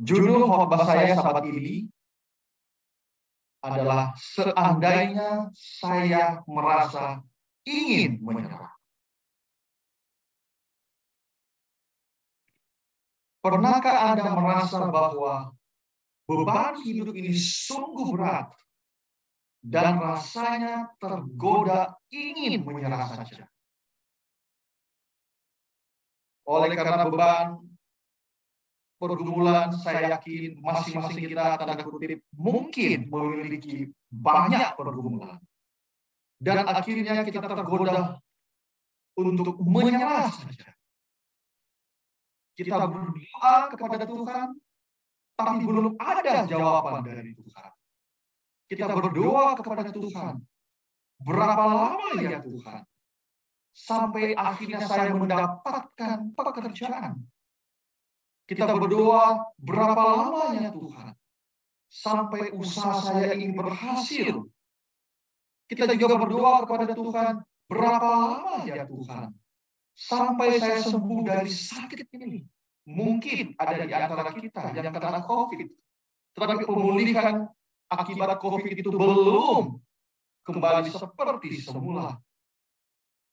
Judul khotbah saya sahabat ini adalah seandainya saya merasa ingin menyerah. Pernahkah Anda merasa bahwa beban hidup ini sungguh berat dan rasanya tergoda ingin menyerah saja? Oleh karena beban pergumulan, saya yakin masing-masing kita tanda kutip mungkin memiliki banyak pergumulan. Dan akhirnya kita tergoda untuk menyerah saja. Kita berdoa kepada Tuhan, tapi belum ada jawaban dari Tuhan. Kita berdoa kepada Tuhan, berapa lama ya Tuhan? Sampai akhirnya saya mendapatkan pekerjaan. Kita berdoa, berapa lama ya Tuhan? Sampai usaha saya ini berhasil. Kita juga berdoa kepada Tuhan, berapa lama ya Tuhan? Sampai saya sembuh dari sakit ini. Mungkin ada di antara kita yang kena COVID. Tetapi pemulihan akibat COVID itu belum kembali seperti semula.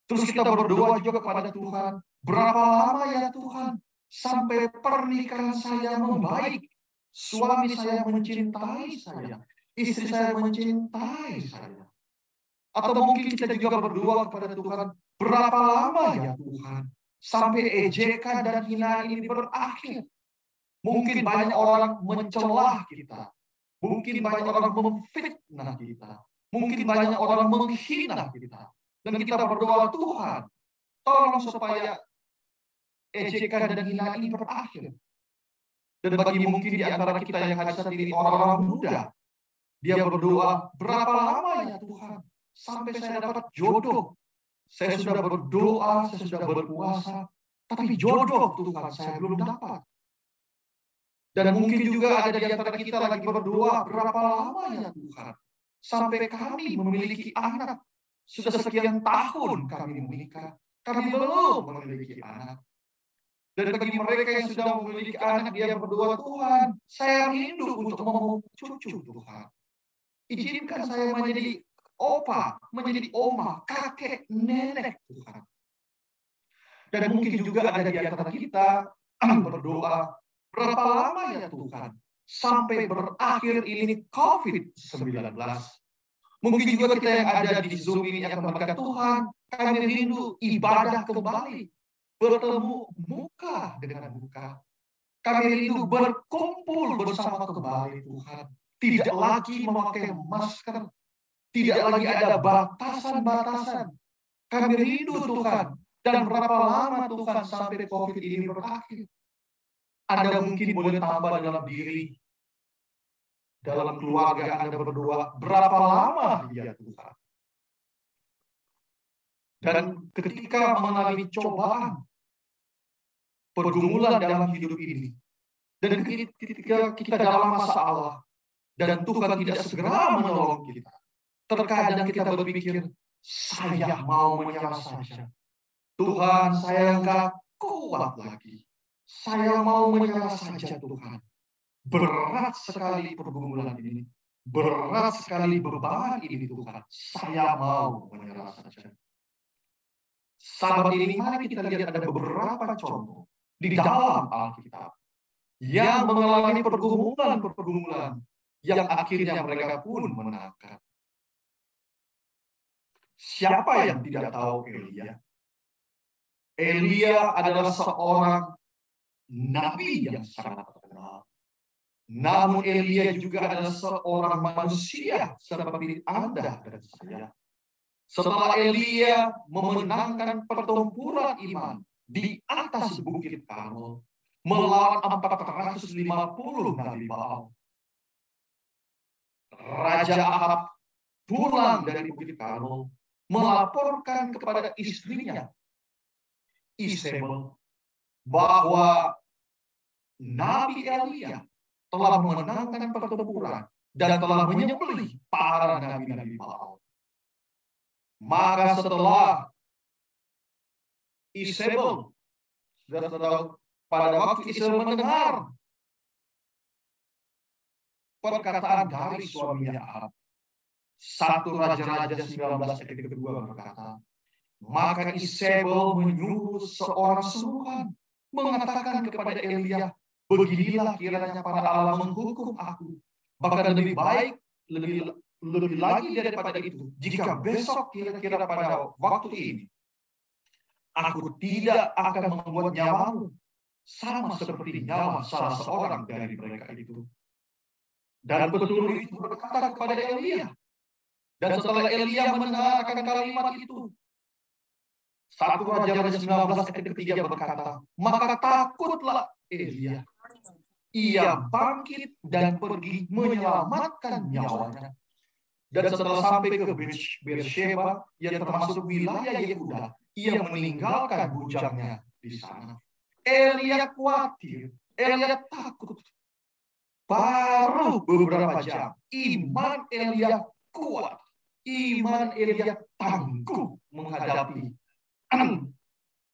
Terus kita berdoa juga kepada Tuhan, berapa lama ya Tuhan? Sampai pernikahan saya membaik. Suami saya mencintai saya. Istri saya mencintai saya. Atau mungkin kita juga berdoa kepada Tuhan, berapa lama ya Tuhan? Sampai ejekan dan hinaan ini berakhir. Mungkin banyak orang mencelah kita. Mungkin banyak orang memfitnah kita. Mungkin banyak orang menghina kita. Dan kita berdoa, Tuhan, tolong supaya ejekan dan hinaan ini berakhir. Dan bagi mungkin di antara kita yang hadir saat ini orang-orang muda, dia berdoa, berapa lama ya Tuhan? Sampai saya dapat jodoh. Saya sudah berdoa, saya sudah berpuasa, tapi jodoh Tuhan saya belum dapat. Dan mungkin juga ada di antara kita lagi berdoa, berapa lama ya Tuhan? Sampai kami memiliki anak. Sudah sekian tahun kami menikah, kami belum memiliki anak. Dan bagi mereka yang sudah memiliki anak, dia berdoa, Tuhan, saya rindu untuk memeluk cucu Tuhan. Izinkan saya menjadi opa, menjadi oma, kakek, nenek Tuhan. Dan mungkin juga ada di antara kita berdoa, berapa lama ya Tuhan? Sampai berakhir ini COVID-19. Mungkin juga kita yang ada di Zoom ini akan berkata, Tuhan, kami rindu ibadah kembali. Bertemu muka dengan muka. Kami rindu berkumpul bersama kembali Tuhan. Tidak lagi memakai masker. Tidak lagi ada batasan-batasan. Kami rindu Tuhan. Dan berapa lama Tuhan sampai COVID ini berakhir. Anda mungkin boleh tambah dalam diri. Dalam keluarga Anda berdoa, berapa lama ya Tuhan? Dan ketika mengalami cobaan, pergumulan dalam hidup ini, dan ketika kita dalam masalah, dan Tuhan tidak segera menolong kita, terkadang kita berpikir, saya mau menyerah saja. Tuhan, saya enggak kuat lagi. Saya mau menyerah saja Tuhan. Berat sekali pergumulan ini. Berat sekali beban ini Tuhan. Saya mau menyerah saja. Sahabat ini, mari kita lihat ada beberapa contoh di dalam Alkitab yang mengalami pergumulan-pergumulan yang akhirnya mereka pun menangkap. Siapa yang tidak tahu Elia? Elia adalah seorang nabi yang sangat terkenal. Namun Elia juga adalah seorang manusia seperti Anda dan saya. Setelah Elia memenangkan pertempuran iman di atas Bukit Karmel melawan 450 Nabi Baal, Raja Ahab pulang dari Bukit Karmel melaporkan kepada istrinya Isabel bahwa Nabi Elia telah memenangkan pertempuran dan telah menyembelih para nabi-nabi Baal. Maka setelah Isabel, pada waktu Isabel mendengar perkataan dari suaminya Ahab. 1 Raja-Raja 19 ayat kedua berkata, maka Isabel menyuruh seorang seruan mengatakan kepada Elia, beginilah kiranya para Allah menghukum aku. Bahkan lebih baik, lebih lagi daripada itu, jika besok kira-kira pada waktu ini, aku tidak akan membuat nyawamu sama seperti nyawa salah seorang dari mereka itu. Dan pesulur itu berkata kepada Elia. Dan setelah Elia mendengar akan kalimat itu, 1 Raja-Raja 19 ayat ketiga berkata, maka takutlah Elia. Ia bangkit dan pergi menyelamatkan nyawanya. Dan setelah sampai ke Beersheba, yang termasuk wilayah Yehuda, ia meninggalkan bujangnya di sana. Elia khawatir, Elia takut. Baru beberapa jam, iman Elia kuat. Iman Elia tangguh menghadapi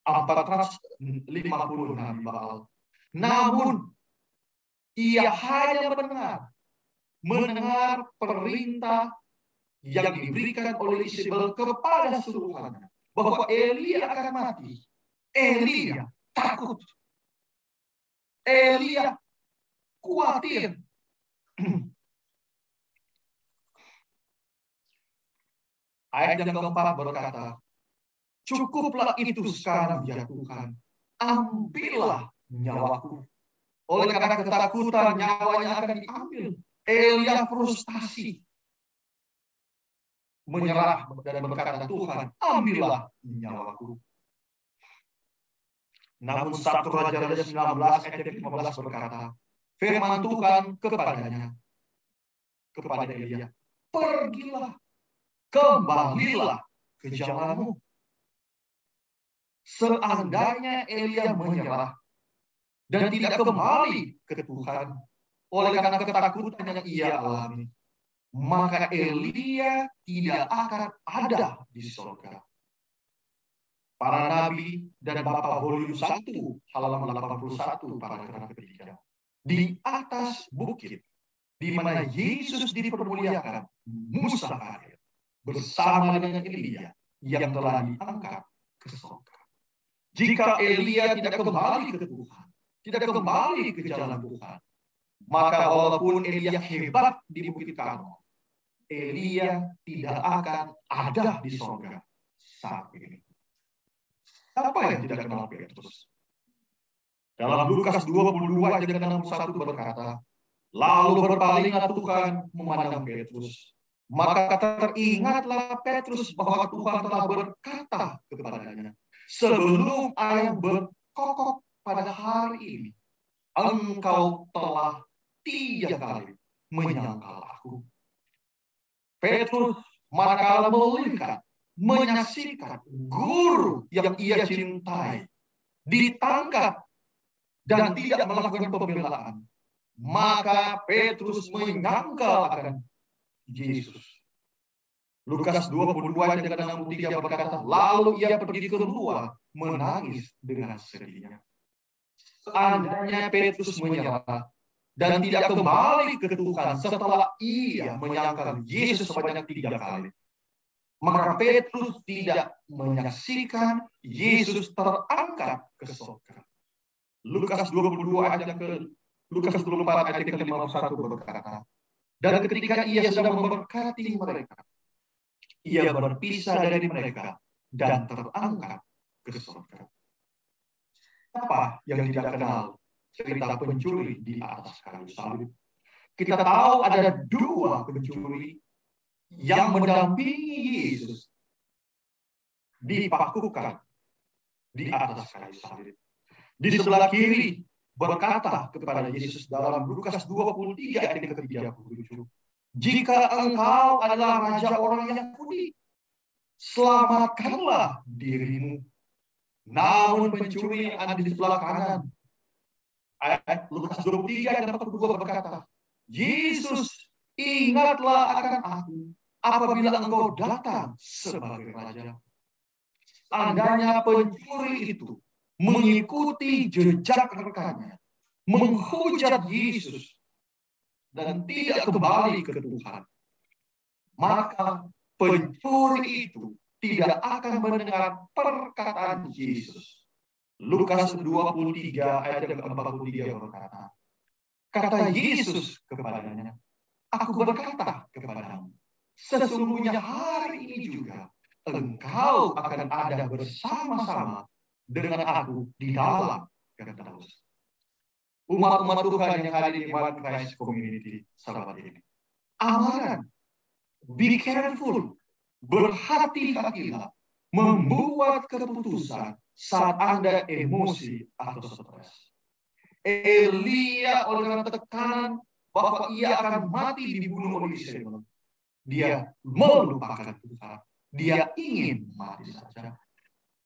450 Nabi Baal. Namun, ia hanya mendengar perintah yang diberikan oleh Isabel kepada suruhannya, bahwa Elia akan mati. Elia takut. Elia khawatir. Ayat yang keempat berkata, cukuplah itu sekarang ya Tuhan, ambillah nyawaku. Oleh karena ketakutan nyawanya akan diambil, Elia frustasi, menyerah dan berkata, Tuhan, ambillah nyawaku. Namun 1 Raja-Raja 19 ayat 15 berkata, firman Tuhan kepada Elia, pergilah, kembalilah ke jalanmu. Seandainya Elia menyerah dan tidak kembali ke Tuhan oleh karena ketakutan yang ia alami, maka Elia tidak akan ada di surga. Para Nabi dan Bapa volume 1 halaman 81 paragraf ketiga. Di atas bukit di mana Yesus dipermuliakan, Musa hadir bersama dengan Elia yang telah diangkat ke surga. Jika Elia tidak kembali ke Tuhan, tidak kembali ke jalan Tuhan, maka walaupun Elia hebat di Bukit Karmel, Elia tidak akan ada di surga saat ini. Apa yang tidak kenal Petrus? Dalam Lukas 22 ayat 61 berkata, lalu berpalinglah Tuhan memandang Petrus. Maka teringatlah Petrus bahwa Tuhan telah berkata kepadanya, sebelum ayam berkokok pada hari ini, engkau telah 3 kali menyangkal aku. Petrus manakala melihat, menyaksikan guru yang ia cintai ditangkap dan tidak melakukan pembelaan, maka Petrus menyangkal akan Yesus. Lukas 22 ayat 63 berkata, lalu ia pergi keluar menangis dengan sedihnya. Seandainya Petrus menyerah dan tidak kembali ke Tuhan setelah ia menyangkal Yesus sebanyak 3 kali, maka Petrus tidak menyaksikan Yesus terangkat ke surga. Lukas 22 ayat Lukas 24 ayat ke-51 berkata, dan ketika ia sedang memberkati mereka, ia berpisah dari mereka dan terangkat ke surga. Apa yang tidak kenal cerita pencuri di atas kayu salib? Kita tahu ada 2 pencuri yang mendampingi Yesus dipakukan di atas kayu salib. Di sebelah kiri berkata kepada Yesus dalam Lukas 23 ayat ke-37, jika engkau adalah raja orang Yahudi, selamatkanlah dirimu. Namun pencuri yang ada di sebelah kanan, ayat Lukas 23 ayat 42 berkata, Yesus, ingatlah akan aku apabila engkau datang sebagai raja. Seandainya pencuri itu mengikuti jejak rekannya, menghujat Yesus dan tidak kembali ke Tuhan, maka pencuri itu tidak akan mendengar perkataan Yesus. Lukas 23 ayat yang ke-43 berkata, kata Yesus kepadanya, aku berkata kepadamu, sesungguhnya hari ini juga engkau akan ada bersama-sama dengan aku di dalam Firdaus. Umat-umat Tuhan yang hadir di One Christ Community sahabat ini, amaran, be careful, berhati-hatilah membuat keputusan saat Anda emosi atau stres. Elia oleh karena tekanan bahwa ia akan mati dibunuh oleh Israel, dia melupakan Tuhan. Dia ingin mati saja.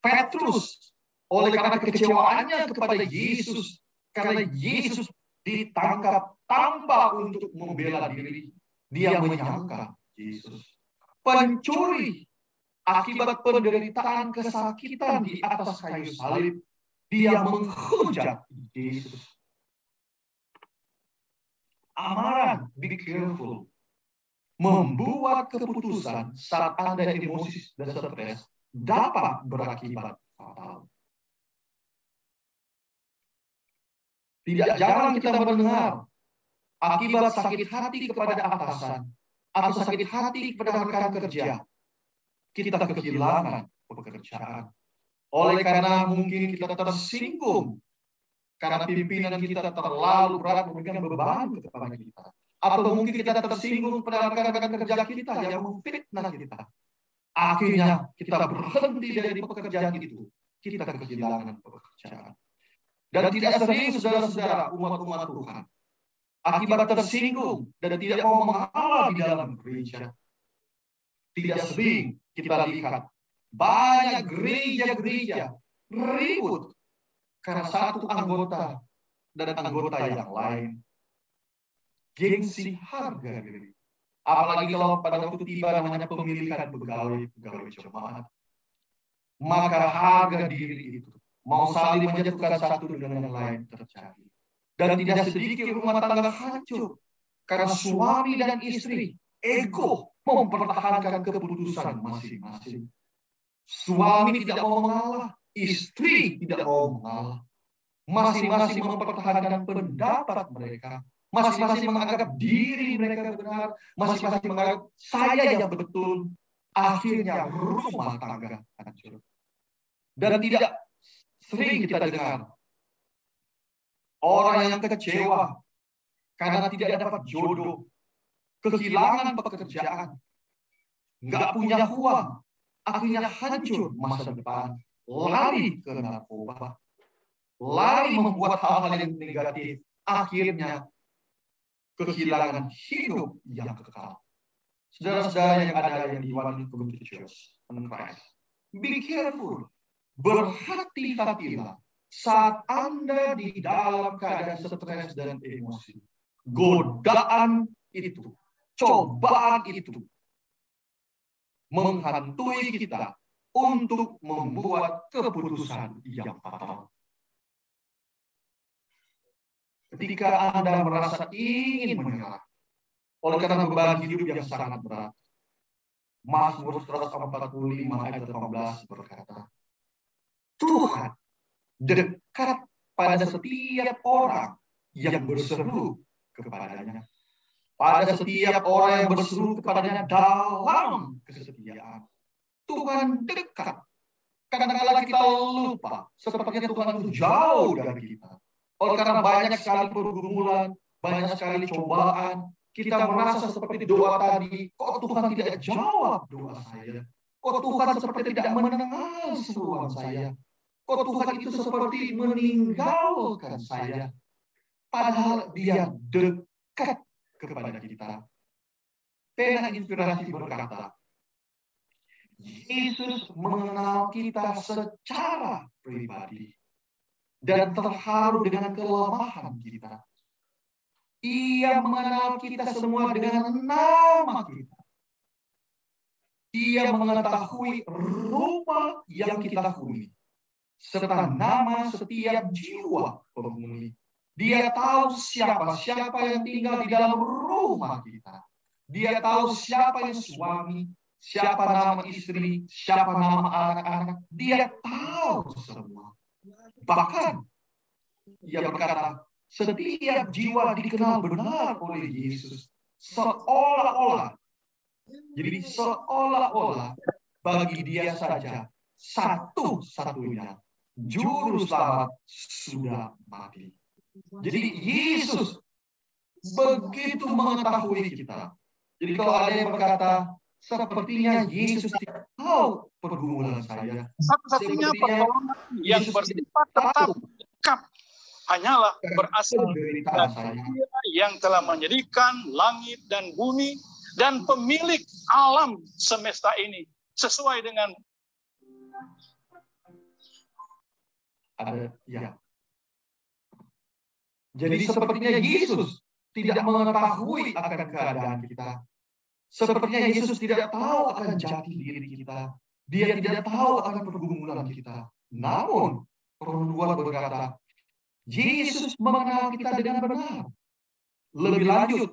Petrus oleh karena kekecewaannya kepada Yesus, karena Yesus ditangkap tanpa untuk membela diri, dia menyangka Yesus. Pencuri akibat penderitaan kesakitan di atas kayu salib, dia menghujat Yesus. Amaran, be careful. Membuat keputusan saat Anda emosi dan stres dapat berakibat fatal. Tidak jarang kita mendengar akibat sakit hati kepada atasan atau sakit hati kepada rekan kerja, kita kehilangan pekerjaan. Oleh karena mungkin kita tersinggung karena pimpinan kita terlalu berat memberikan beban kepada kita. Atau mungkin kita tersinggung pada rekan-rekan kerja kita yang memfitnah kita. Akhirnya kita berhenti dari pekerjaan itu. Kita kehilangan pekerjaan. Dan tidak sering saudara-saudara umat-umat Tuhan akibat tersinggung dan tidak mau mengalah di dalam gereja. Tidak sering kita lihat banyak gereja-gereja ribut karena satu anggota dan anggota yang lain. Gengsi harga diri. Apalagi kalau pada waktu tiba namanya pemilihan pegawai jemaat. Maka harga diri itu mau saling menjatuhkan satu dengan yang lain terjadi. Dan tidak sedikit rumah tangga hancur karena suami dan istri ego mempertahankan keputusan masing-masing. Suami tidak mau mengalah, istri tidak mau mengalah. Masing-masing mempertahankan pendapat mereka. Masing-masing menganggap diri mereka benar. Masing-masing menganggap saya yang betul. Akhirnya rumah tangga hancur. Dan tidak sering kita dengar orang yang kecewa karena tidak dapat jodoh, kehilangan pekerjaan, nggak punya uang, akhirnya hancur masa depan, lari ke narkoba, lari membuat hal-hal yang negatif, akhirnya kehilangan hidup yang kekal. Saudara-saudara yang ada yang di One Community Church, be careful, berhati-hatilah saat Anda di dalam keadaan stres dan emosi. Godaan itu, cobaan itu menghantui kita untuk membuat keputusan yang fatal. Ketika Anda merasa ingin menyerah oleh karena beban hidup yang sangat berat, Mazmur 145 ayat 18 berkata, Tuhan dekat pada setiap orang yang berseru kepadanya. Pada setiap orang yang berseru kepadanya dalam kesetiaan. Tuhan dekat. Kadang-kadang kita lupa, sepertinya Tuhan itu jauh dari kita. Oleh karena banyak sekali pergumulan, banyak sekali cobaan, kita merasa seperti doa tadi, kok Tuhan tidak jawab doa saya? Kok Tuhan seperti tidak mendengar seruan saya? Kok Tuhan itu seperti meninggalkan saya? Padahal dia dekat kepada kita. Pena Inspirasi berkata, Yesus mengenal kita secara pribadi dan terharu dengan kelemahan kita. Ia mengenal kita semua dengan nama kita. Ia mengetahui rumah yang kita huni serta nama setiap jiwa penghuni. Dia tahu siapa yang tinggal di dalam rumah kita. Dia tahu siapa yang suami, siapa nama istri, siapa nama anak-anak. Dia tahu semua. Bahkan ia berkata, setiap jiwa dikenal benar oleh Yesus. Seolah-olah. Jadi seolah-olah bagi dia saja satu-satunya juru selamat sudah mati. Jadi Yesus begitu mengetahui kita. Jadi kalau ada yang berkata, sepertinya Yesus tidak tahu pergumulan saya. Satu-satunya pertolongan yang bersifat tetap lengkap hanyalah berasal dari Dia yang telah menjadikan langit dan bumi dan pemilik alam semesta ini sesuai dengan ya. Jadi sepertinya Yesus tidak mengetahui akan keadaan kita. Sepertinya Yesus tidak tahu akan jati diri kita. Dia tidak tahu akan pergumulan kita. Namun, Roh berkata, Yesus mengenal kita dengan benar. Lebih lanjut,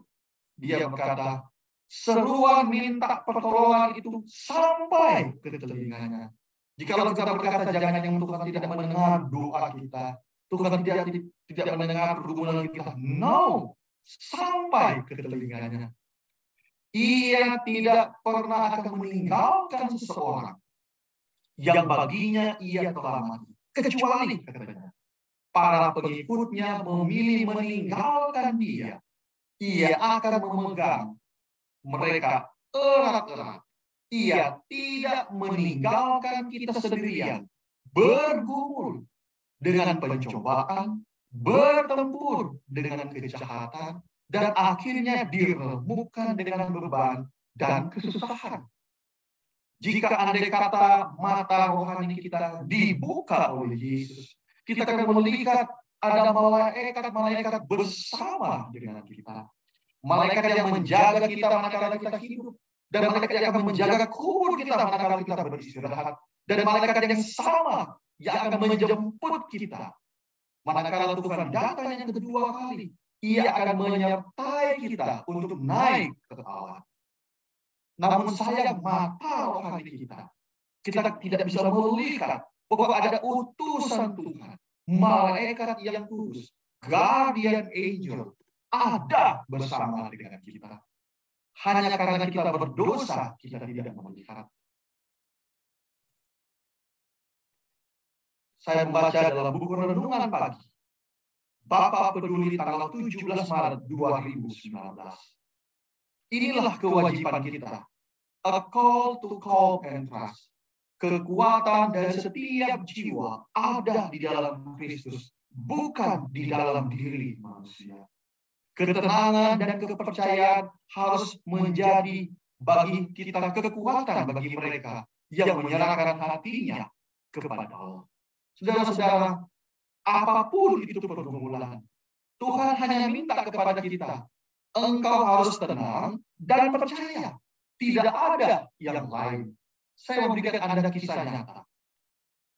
dia berkata, seruan minta pertolongan itu sampai ke telinganya. Jikalau kita berkata, jangan yang Tuhan tidak mendengar doa kita, Tuhan tidak mendengar pergumulan kita. No, sampai ke telinganya. Ia tidak pernah akan meninggalkan seseorang yang baginya ia telah mati. Kecuali, katanya, para pengikutnya memilih meninggalkan dia. Ia akan memegang mereka erat-erat. Ia tidak meninggalkan kita sendirian. Bergumul dengan pencobaan, bertempur dengan kejahatan, dan akhirnya diremukkan dengan beban dan kesusahan. Jika andai kata mata rohani kita dibuka oleh Yesus, kita akan melihat ada malaikat-malaikat bersama dengan kita. Malaikat yang menjaga kita manakala kita hidup. Dan malaikat yang akan menjaga kubur kita manakala kita beristirahat. Dan malaikat yang sama yang akan menjemput kita manakala Tuhan datang yang kedua kali. Ia akan menyertai kita untuk naik ke Allah. Namun sayang mata rohani kita tidak bisa melihat bahwa ada utusan Tuhan, malaikat yang kudus, guardian angel, ada bersama dengan kita. Hanya karena kita berdosa, kita tidak melihat. Saya membaca dalam buku Renungan Pagi, Bapak Peduli tanggal 17 Maret 2019. Inilah kewajiban kita. A call to call and trust. Kekuatan dari setiap jiwa ada di dalam Kristus, bukan di dalam diri manusia. Ketenangan dan kepercayaan harus menjadi bagi kita kekuatan bagi mereka yang menyerahkan hatinya kepada Allah. Saudara-saudara, apapun itu pergumulan, Tuhan hanya minta kepada kita, engkau harus tenang dan percaya. Tidak ada yang lain. Saya memberikan Anda kisah nyata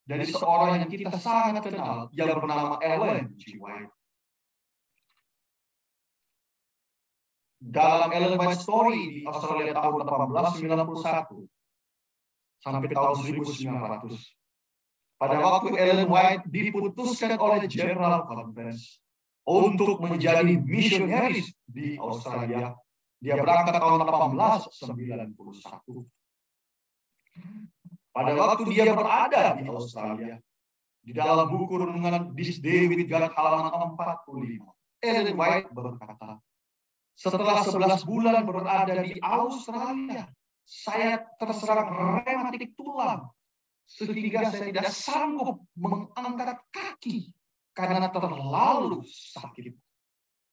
dari seorang yang kita sangat kenal yang bernama Ellen G. White. Dalam Ellen White Story di Australia tahun 1891 sampai tahun 1900. Pada waktu Ellen White diputuskan oleh General Conference untuk menjadi misionaris di Australia. Dia berangkat tahun 1891. Pada waktu dia berada di Australia, di dalam buku renungan This Day with God halaman 45, Ellen White berkata, setelah 11 bulan berada di Australia, saya terserang rematik tulang, sehingga saya tidak sanggup mengangkat kaki karena terlalu sakit.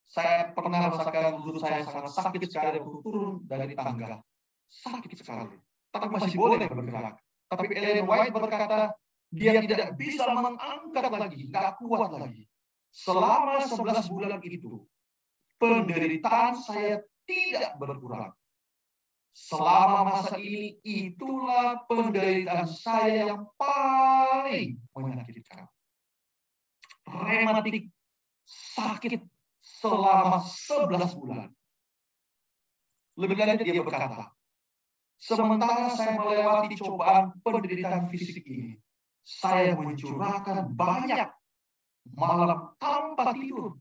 Saya pernah merasakan lutut saya sangat sakit sekali waktu turun dari tangga. Sakit sekali. Tapi masih boleh bergerak. Tapi Ellen White berkata, dia tidak bisa mengangkat lagi, nggak kuat lagi. Selama 11 bulan itu, penderitaan saya tidak berkurang. Selama masa ini, itulah penderitaan saya yang paling menyakitkan. Rematik sakit selama 11 bulan. Lebih lanjut dia berkata, sementara saya melewati cobaan penderitaan fisik ini, saya mencurahkan banyak malam tanpa tidur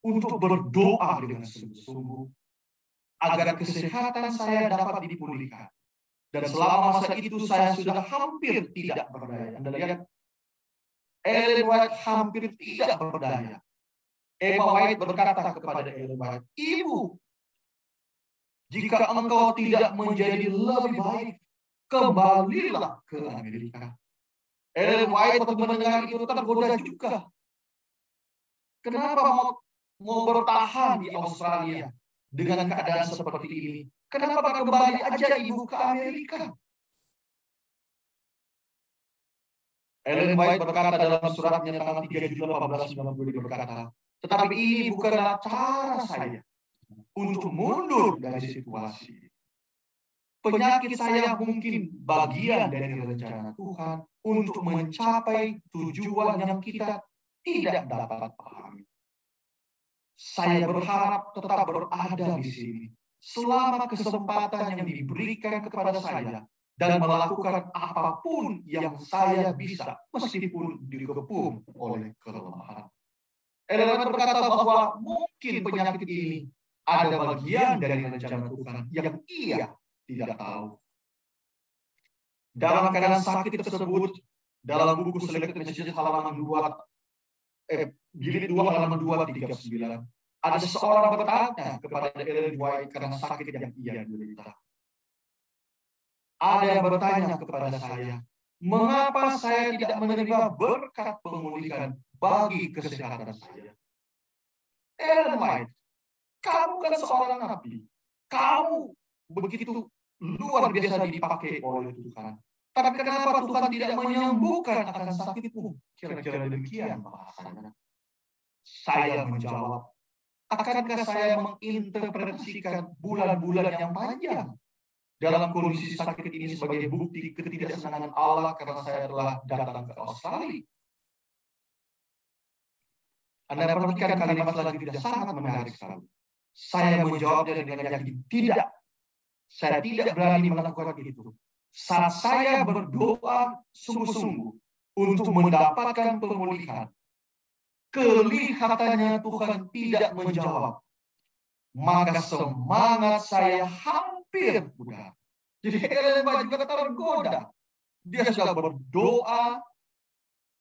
untuk berdoa dengan sungguh-sungguh agar kesehatan saya dapat dipulihkan. Dan selama masa itu saya sudah hampir tidak berdaya. Anda lihat, Ellen White hampir tidak berdaya. Emma White berkata kepada Ellen White, "Ibu, jika engkau tidak menjadi lebih baik, kembalilah ke Amerika." Ellen White waktu mendengar itu tergoda juga. Kenapa mau bertahan di Australia dengan keadaan seperti ini? Kenapa kembali aja ibu ke Amerika? Ellen White berkata dalam suratnya tanggal 3 Juli 1892 berkata, tetapi ini bukanlah cara saya untuk mundur dari situasi. Penyakit saya mungkin bagian dari rencana Tuhan untuk mencapai tujuan yang kita tidak dapat pahami. Saya berharap tetap berada di sini selama kesempatan yang diberikan kepada saya dan melakukan apapun yang saya bisa meskipun dikepung oleh kelemahan. Ellen White berkata bahwa mungkin penyakit ini ada bagian dari rencana Tuhan yang ia tidak tahu. Dalam keadaan sakit tersebut, dalam buku Selected Messages halaman 2, jilid 2 halaman 239, ada seseorang bertanya kepada Ellen White karena sakit yang ia derita. Ada yang bertanya kepada saya, mengapa saya tidak menerima berkat pemulihan bagi kesehatan saya? Ellen White, kamu kan seorang nabi. Kamu begitu luar biasa dipakai oleh Tuhan. Tapi kenapa Tuhan tidak menyembuhkan akan sakitmu? Kira-kira demikian bahasanya. Saya menjawab, akankah saya menginterpretasikan bulan-bulan yang panjang dalam kondisi sakit ini sebagai bukti ketidaksenangan Allah karena saya telah datang ke Australia? Anda perhatikan kalimat selanjutnya sangat menarik sekali. Saya menjawabnya dengan yakin, tidak. Saya tidak berani melakukan itu. Saat saya berdoa sungguh-sungguh untuk mendapatkan pemulihan, kelihatannya Tuhan tidak menjawab. Maka semangat saya hampir pudar. Jadi Ellen White juga tergoda. Dia sudah berdoa,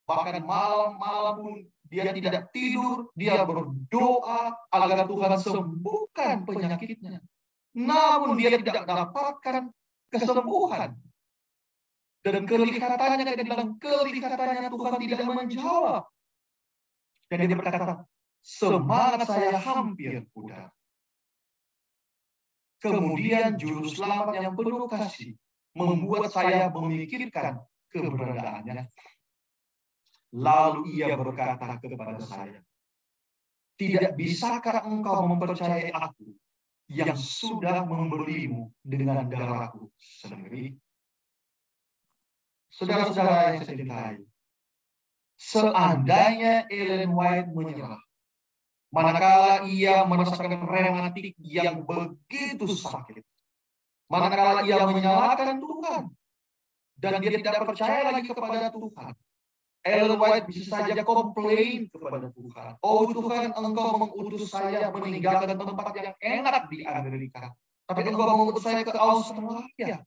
bahkan malam-malam pun dia tidak tidur. Dia berdoa agar Tuhan sembuhkan penyakitnya. Namun dia tidak mendapatkan kesembuhan. Dan kelihatannya Tuhan tidak menjawab. Dan dia berkata, semangat saya hampir pudar. Kemudian juru selamat yang penuh kasih membuat saya memikirkan keberadaannya. Lalu ia berkata kepada saya, tidak bisakah engkau mempercayai aku yang sudah membelimu dengan darahku sendiri? Saudara-saudara yang saya cintai, seandainya Ellen White menyerah, manakala ia merasakan rematik yang begitu sakit, manakala ia menyalahkan Tuhan, dan dia tidak percaya lagi kepada Tuhan, Ellen White bisa saja komplain kepada Tuhan. Oh Tuhan, engkau mengutus saya meninggalkan tempat yang enak di Amerika, tapi engkau mengutus saya ke Australia.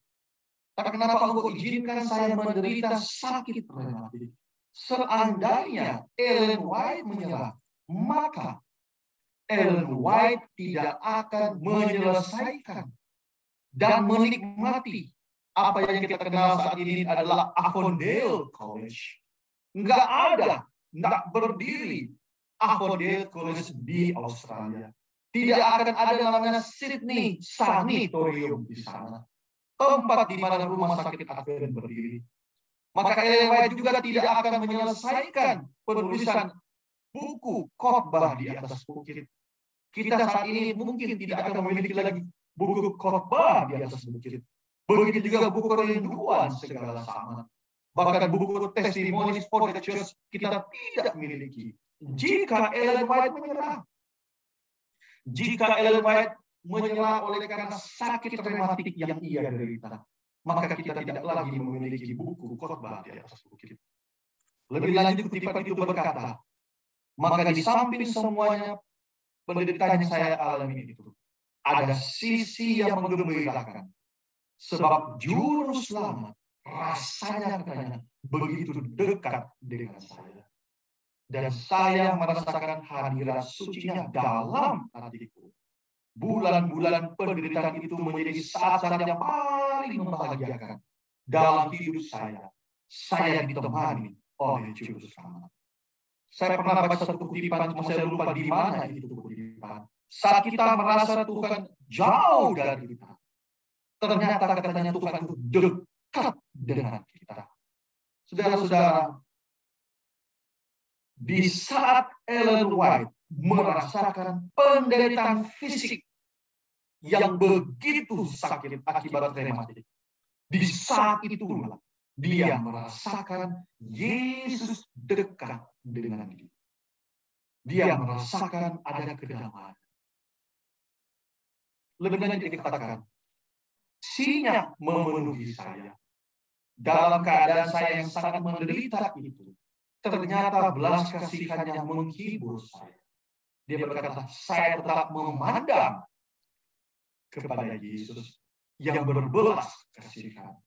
Tapi kenapa engkau izinkan saya menderita sakit rematik? Seandainya Ellen White menyerah, maka Ellen White tidak akan menyelesaikan dan menikmati apa yang kita kenal saat ini adalah Avondale College. Nggak ada, nggak berdiri Avondale College di Australia. Tidak akan ada namanya Sydney Sanatorium di sana, tempat di mana rumah sakit Advent berdiri. Maka Ellen White juga tidak akan menyelesaikan penulisan buku khotbah di atas bukit. Kita saat ini mungkin tidak akan memiliki lagi buku khotbah di atas bukit. Begitu juga buku kerinduan segala sama. Bahkan buku testimonies for the church kita tidak miliki Jika Ellen White menyerah, jika Ellen White menyerah oleh karena sakit rematik yang ia derita, maka kita tidak lagi memiliki buku khotbah di atas bukit. Lebih lanjut kutipan itu berkata, maka di samping semuanya penderitaan yang saya alami itu, ada sisi yang menggembirakan. Sebab juru selamat rasanya katanya begitu dekat dengan saya. Dan saya merasakan hadirat sucinya dalam hatiku. Bulan-bulan penderitaan itu menjadi saat-saat yang paling membahagiakan dalam hidup saya. Saya ditemani oleh juru selamat. Saya pernah baca satu kutipan, cuma saya lupa di mana itu kutipan. Saat kita merasa Tuhan jauh dari kita, ternyata katanya Tuhan itu dekat dengan kita. Saudara-saudara, di saat Ellen White merasakan penderitaan fisik yang begitu sakit akibat rematik, di saat itulah dia merasakan Yesus dekat dengan dia. Dia merasakan ada kedamaian. Lebih lanjut dikatakan, sinya memenuhi saya. Dalam keadaan saya yang sangat menderita itu, ternyata belas kasihannya menghibur saya. Dia berkata, saya tetap memandang kepada Yesus yang berbelas kasihan.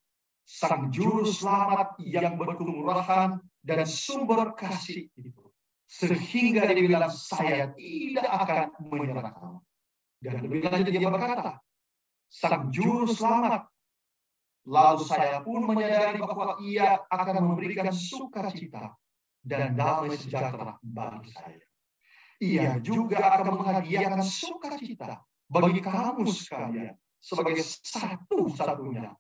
Sang juru selamat yang berkemurahan dan sumber kasih itu. Sehingga dia bilang, saya tidak akan menyerah kamu. Dan lebih lanjut dia berkata, sang juru selamat. Lalu saya pun menyadari bahwa ia akan memberikan sukacita dan damai sejahtera bagi saya. Ia juga akan menghadiahkan sukacita bagi kamu sekalian sebagai satu-satunya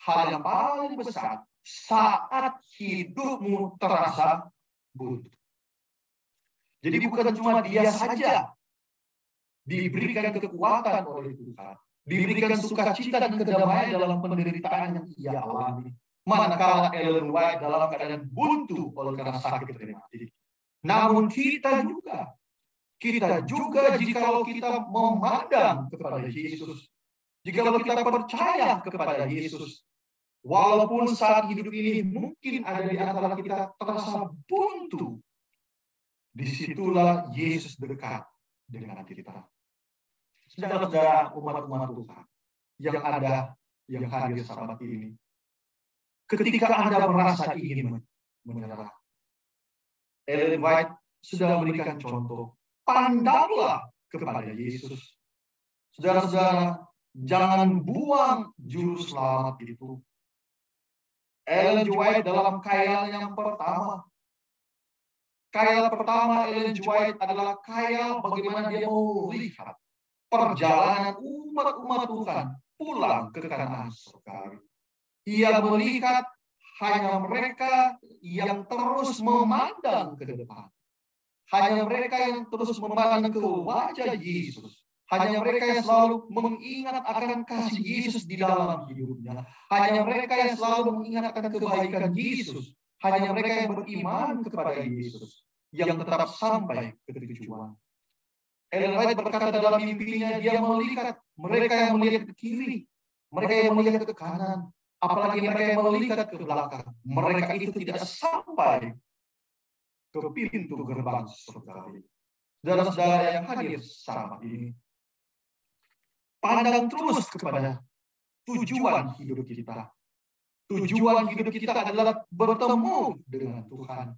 hal yang paling besar saat hidupmu terasa buntu. Jadi bukan cuma dia saja diberikan kekuatan oleh Tuhan, diberikan sukacita dan kedamaian dalam penderitaan yang ia alami. Manakala Ellen White dalam keadaan buntu oleh karena sakit rematik. Namun kita juga jikalau kita memandang kepada Yesus, jikalau kita percaya kepada Yesus, walaupun saat hidup ini mungkin ada di antara kita terasa buntu, disitulah Yesus dekat dengan kita. Saudara-saudara umat-umat Tuhan yang ada, yang hadir saat ini, ketika Anda merasa ingin menyerah, Ellen White sudah memberikan contoh. Pandanglah kepada Yesus. Saudara-saudara, jangan buang juru selamat itu. Ellen White dalam khayal yang pertama. Khayal pertama Ellen White adalah khayal bagaimana dia melihat perjalanan umat-umat Tuhan pulang ke Kanaan surgawi. Ia melihat hanya mereka yang terus memandang ke depan. Hanya mereka yang terus memandang ke wajah Yesus. Hanya mereka yang selalu mengingat akan kasih Yesus di dalam hidupnya. Hanya mereka yang selalu mengingat akan kebaikan Yesus. Hanya mereka yang beriman kepada Yesus yang tetap sampai ke tujuan. Ellen White berkata dalam mimpinya, dia melihat mereka yang melihat ke kiri, mereka yang melihat ke kanan, apalagi mereka yang melihat ke belakang. Mereka itu tidak sampai ke pintu gerbang surgawi. Saudara-saudara yang hadir saat ini, pandang terus kepada tujuan hidup kita. Tujuan hidup kita adalah bertemu dengan Tuhan.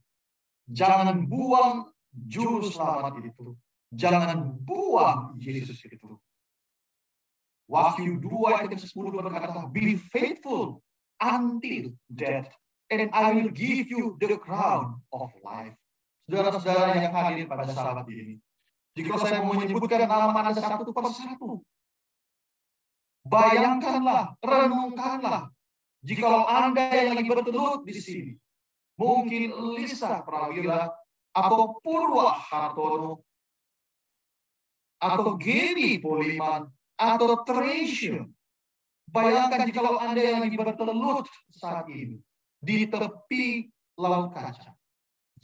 Jangan buang juru selamat itu. Jangan buang Yesus itu. Wahyu 2 ayat 10 berkata, be faithful until death, and I will give you the crown of life. Saudara-saudara yang hadir pada saat ini, jika saya mau menyebutkan nama Anda satu persatu, bayangkanlah, renungkanlah, jikalau Anda yang lagi bertelut di sini, mungkin Lisa Prawira, atau Purwa Hartono, atau Gaby Poliman, atau Treasure. Bayangkan jikalau Anda yang lagi bertelut saat ini di tepi laut kaca.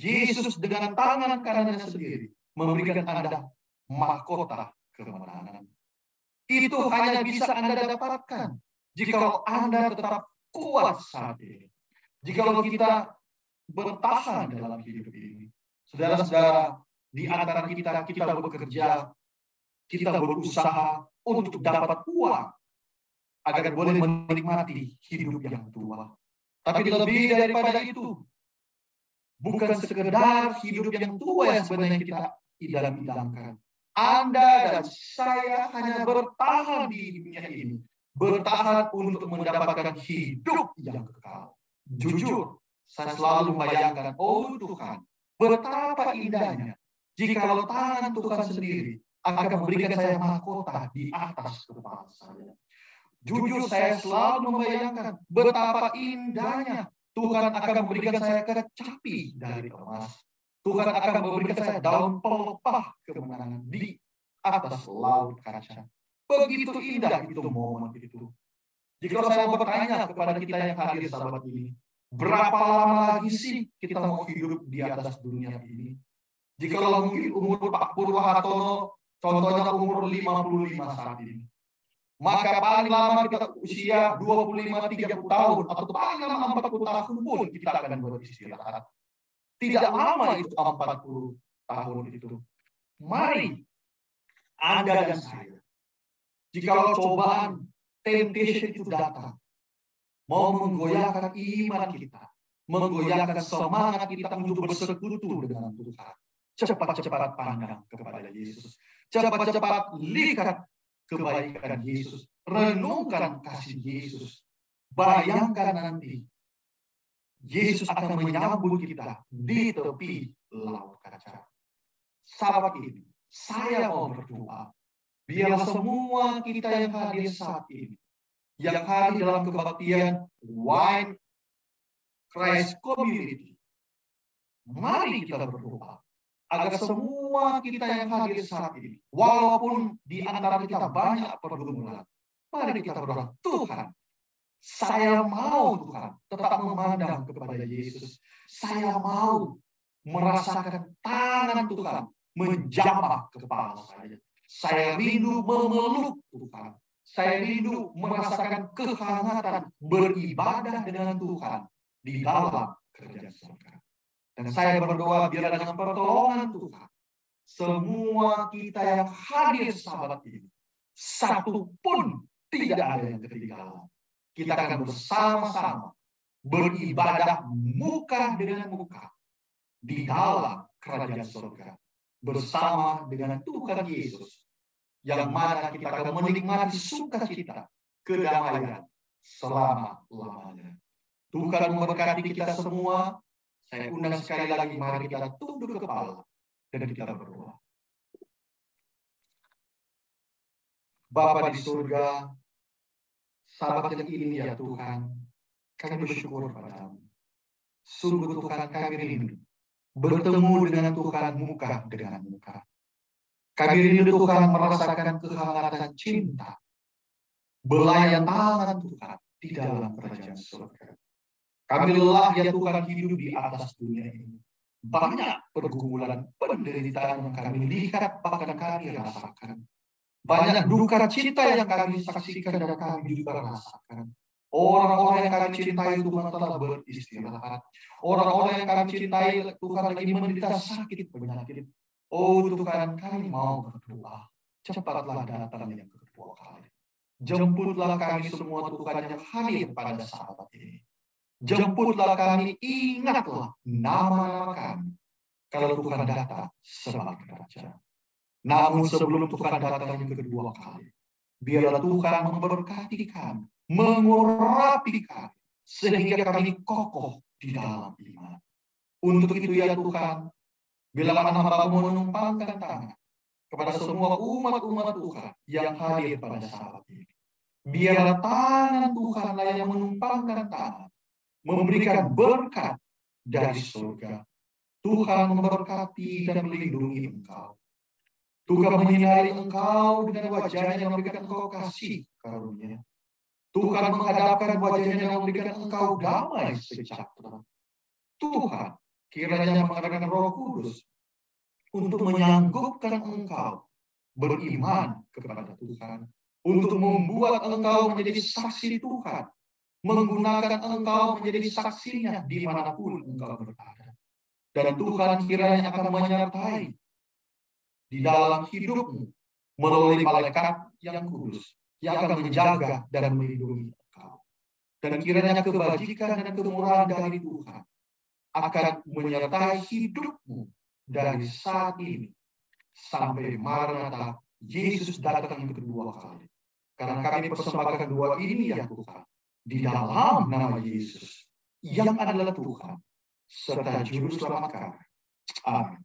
Yesus dengan tangan kanannya sendiri memberikan Anda mahkota kemenangan. Itu hanya bisa Anda dapatkan jika Anda tetap kuat saat ini. Jika kita bertahan dalam hidup ini. Saudara-saudara, di antara kita bekerja, kita berusaha untuk dapat uang agar boleh menikmati hidup yang tua. Tapi lebih daripada itu, bukan sekedar hidup yang tua yang sebenarnya kita idam-idamkan. Anda dan saya hanya bertahan di dunia ini. Bertahan untuk mendapatkan hidup yang kekal. Jujur, saya selalu membayangkan, oh Tuhan, betapa indahnya jikalau tangan Tuhan sendiri akan memberikan saya mahkota di atas kepala saya. Jujur, saya selalu membayangkan betapa indahnya Tuhan akan memberikan saya kecapi dari emas. Tuhan akan memberikan saya daun pelepah kemenangan di atas laut kaca. Begitu indah itu momen itu. Jika saya mau bertanya kepada kita yang hadir sahabat ini, berapa lama lagi sih kita mau hidup di atas dunia ini? Jikalau mungkin umur Pak Purwahartono, contohnya umur 55 saat ini. Maka paling lama kita usia 25-30 tahun, atau paling lama 40 tahun pun kita akan beristirahat. Tidak lama itu 40 tahun itu. Mari, Anda dan saya, jikalau cobaan, temptation itu datang, mau menggoyahkan iman kita, menggoyahkan semangat kita untuk bersekutu dengan Tuhan. Cepat-cepat pandang kepada Yesus. Cepat-cepat lihat kebaikan Yesus. Renungkan kasih Yesus. Bayangkan nanti, Yesus akan menyambut kita di tepi laut kaca. Sahabat ini, saya mau berdoa. Biarlah semua kita yang hadir saat ini, yang hadir dalam kebaktian Wine Christ Community, mari kita berdoa agar semua kita yang hadir saat ini, walaupun di antara kita banyak pergumulan, mari kita berdoa, Tuhan, saya mau Tuhan tetap memandang kepada Yesus. Saya mau merasakan tangan Tuhan menjamah kepala saya. Saya rindu memeluk Tuhan. Saya rindu merasakan kehangatan beribadah dengan Tuhan di dalam kerajaan surga. Dan saya berdoa biar dengan pertolongan Tuhan, semua kita yang hadir sahabat ini, satu pun tidak ada yang ketinggalan. Kita akan bersama-sama beribadah muka dengan muka di dalam kerajaan surga bersama dengan Tuhan Yesus, yang mana kita akan menikmati sukacita, kedamaian selama-lamanya. Tuhan memberkati kita semua. Saya undang sekali lagi, mari kita tunduk kepala dan kita berdoa. Bapa di surga, sahabat yang ini ya Tuhan, kami bersyukur padamu. Sungguh Tuhan, kami rindu bertemu dengan Tuhan muka dengan muka. Kami rindu Tuhan merasakan kehangatan cinta, belayan tangan Tuhan di dalam kerajaan surga. Kami lelah ya Tuhan hidup di atas dunia ini. Banyak pergumulan, penderitaan yang kami lihat, bahkan kami rasakan. Banyak duka cita yang kami saksikan dan kami juga rasakan. Orang-orang yang kami cintai Tuhan telah beristirahat. Orang-orang yang kami cintai Tuhan lagi menderita sakit penyakit. Oh Tuhan, kami mau berdoa. Cepatlah datang yang kedua kali. Jemputlah kami semua Tuhan yang hadir pada saat ini. Jemputlah kami, ingatlah nama-nama kami. Kalau Tuhan datang sebagai Raja. Namun sebelum Tuhan datang yang kedua kali, biarlah Tuhan memberkati kami, mengurapi kami, sehingga kami kokoh di dalam iman. Untuk itu ya Tuhan, bila hamba-Mu menumpangkan tangan kepada semua umat-umat Tuhan yang hadir pada saat ini. Biarlah tangan Tuhanlah yang menumpangkan tangan, memberikan berkat dari surga. Tuhan memberkati dan melindungi engkau. Tuhan menyinari engkau dengan wajahnya yang memberikan engkau kasih karunia. Tuhan menghadapkan wajahnya yang memberikan engkau damai sejahtera. Tuhan kiranya mengarahkan Roh Kudus untuk menyanggupkan engkau beriman kepada Tuhan, untuk membuat engkau menjadi saksi Tuhan, menggunakan engkau menjadi saksinya dimanapun engkau berada. Dan Tuhan kiranya akan menyertai di dalam hidupmu melalui malaikat yang kudus, yang akan menjaga dan melindungi engkau. Dan kiranya kebajikan dan kemurahan dari Tuhan akan menyertai hidupmu dari saat ini sampai Maranatha Yesus datang kedua kali. Karena kami persembahkan dua ini ya Tuhan, di dalam nama Yesus yang adalah Tuhan serta Juru Selamat kami. Amin.